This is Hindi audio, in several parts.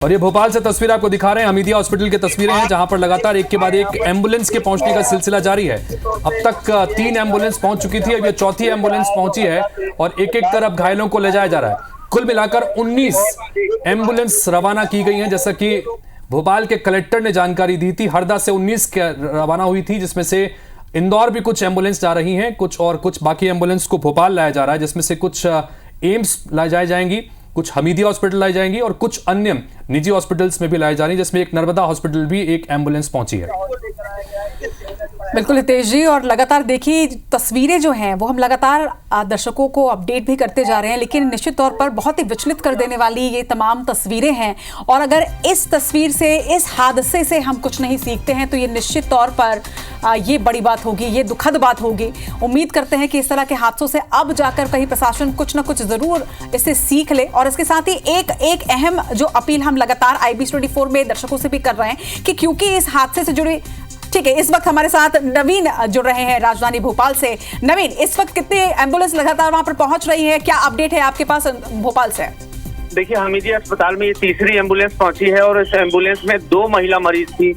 और ये भोपाल से तस्वीर आपको दिखा रहे हैं, हमीदिया हॉस्पिटल की तस्वीरें हैं जहां पर लगातार एक के बाद एक एम्बुलेंस के पहुंचने का सिलसिला जारी है। अब तक 3 एम्बुलेंस पहुंच चुकी थी, अब ये चौथी एम्बुलेंस पहुंची है और एक एक कर अब घायलों को ले जाया जा रहा है। कुल मिलाकर 19 एम्बुलेंस रवाना की गई हैं, जैसा कि भोपाल के कलेक्टर ने जानकारी दी थी। हरदा से 19 रवाना हुई थी, जिसमें से इंदौर भी कुछ एम्बुलेंस जा रही हैं, कुछ बाकी एम्बुलेंस को भोपाल लाया जा रहा है, जिसमें से कुछ एम्स लाई जाएंगी, कुछ हमीदिया हॉस्पिटल लाई जाएंगी और कुछ अन्य निजी हॉस्पिटल्स में भी लाई जा रही है, जिसमें एक नर्मदा हॉस्पिटल भी एक एम्बुलेंस पहुंची है। बिल्कुल हितेश जी, और लगातार देखिए तस्वीरें जो हैं वो हम लगातार दर्शकों को अपडेट भी करते जा रहे हैं, लेकिन निश्चित तौर पर बहुत ही विचलित कर देने वाली ये तमाम तस्वीरें हैं। और अगर इस तस्वीर से, इस हादसे से हम कुछ नहीं सीखते हैं तो ये निश्चित तौर पर ये बड़ी बात होगी, ये दुखद बात होगी। उम्मीद करते हैं कि इस तरह के हादसों से अब जाकर कहीं प्रशासन कुछ ना कुछ जरूर इससे सीख ले। और इसके साथ ही एक अहम जो अपील हम लगातार IBC24 में दर्शकों से भी कर रहे हैं कि क्योंकि इस हादसे से जुड़े, ठीक है, इस वक्त हमारे साथ नवीन जुड़ रहे हैं राजधानी भोपाल से। नवीन, इस वक्त कितने एम्बुलेंस लगातार वहां पर पहुंच रही है, क्या अपडेट है आपके पास भोपाल से? देखिए, हमीदिया अस्पताल में ये तीसरी एम्बुलेंस पहुंची है और इस एम्बुलेंस में 2 महिला मरीज थी।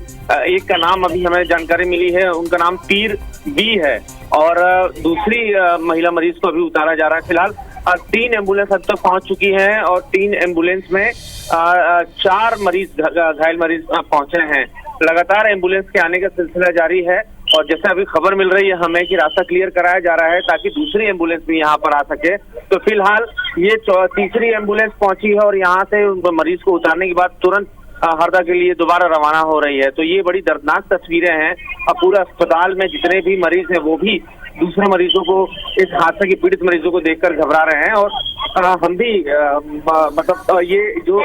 एक का नाम अभी हमें जानकारी मिली है, उनका नाम पीर बी है और दूसरी महिला मरीज को अभी उतारा जा रहा है। फिलहाल 3 एम्बुलेंस अब तक पहुंच चुकी हैं और 3 एम्बुलेंस में 4 मरीज घायल मरीज पहुंचे हैं। लगातार एम्बुलेंस के आने का सिलसिला जारी है और जैसे अभी खबर मिल रही है हमें कि रास्ता क्लियर कराया जा रहा है ताकि दूसरी एम्बुलेंस भी यहाँ पर आ सके। तो फिलहाल ये तीसरी एम्बुलेंस पहुंची है और यहाँ से मरीज को उतारने के बाद तुरंत हरदा के लिए दोबारा रवाना हो रही है। तो ये बड़ी दर्दनाक तस्वीरें हैं। अब पूरा अस्पताल में जितने भी मरीज हैं वो भी दूसरे मरीजों को, इस हादसे के पीड़ित मरीजों को देखकर घबरा रहे हैं। और हम भी मतलब ये जो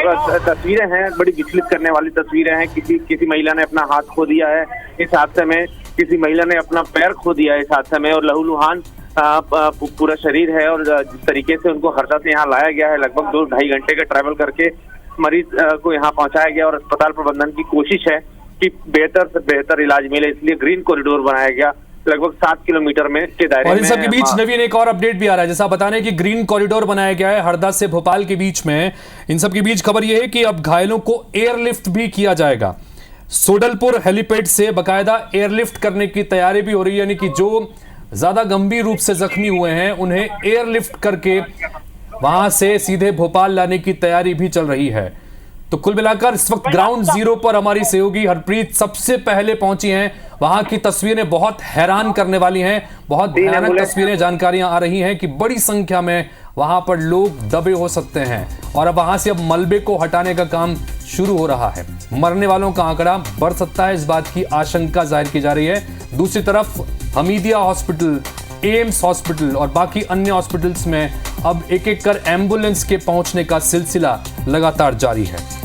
तस्वीरें हैं बड़ी विचलित करने वाली तस्वीरें हैं। किसी महिला ने अपना हाथ खो दिया है इस हादसे में, किसी महिला ने अपना पैर खो दिया है इस हादसे में और लहूलुहान पूरा शरीर है। और जिस तरीके से उनको हरदा से यहाँ लाया गया है, लगभग 2-2.5 घंटे का ट्रैवल करके मरीज को यहाँ पहुंचाया गया और अस्पताल प्रबंधन की कोशिश है कि बेहतर से बेहतर इलाज मिले, इसलिए ग्रीन कॉरिडोर बनाया गया लगभग 7 किलोमीटर में के दायरे में। और इन सब के बीच नवीन एक और अपडेट भी आ रहा है, जैसा बता रहे हैं कि ग्रीन कॉरिडोर बनाया गया है हरदा से भोपाल के बीच में। इन सब के बीच खबर यह है कि अब घायलों को एयरलिफ्ट भी किया जाएगा। सोडलपुर हेलीपैड से बाकायदा एयरलिफ्ट करने की तैयारी भी हो रही है, यानी कि जो ज्यादा गंभीर रूप से जख्मी हुए हैं उन्हें एयरलिफ्ट करके वहां से सीधे भोपाल लाने की तैयारी भी चल रही है। तो कुल मिलाकर इस वक्त ग्राउंड जीरो पर हमारी सहयोगी हरप्रीत सबसे पहले पहुंची हैं। वहां की तस्वीरें बहुत हैरान करने वाली हैं, बहुत भयानक तस्वीरें, जानकारियां आ रही हैं कि बड़ी संख्या में वहां पर लोग दबे हो सकते हैं और अब वहां से अब मलबे को हटाने का काम शुरू हो रहा है। मरने वालों का आंकड़ा बढ़ सकता है, इस बात की आशंका जाहिर की जा रही है। दूसरी तरफ हमीदिया हॉस्पिटल, एम्स हॉस्पिटल और बाकी अन्य हॉस्पिटल्स में अब एक एक कर एम्बुलेंस के पहुंचने का सिलसिला लगातार जारी है।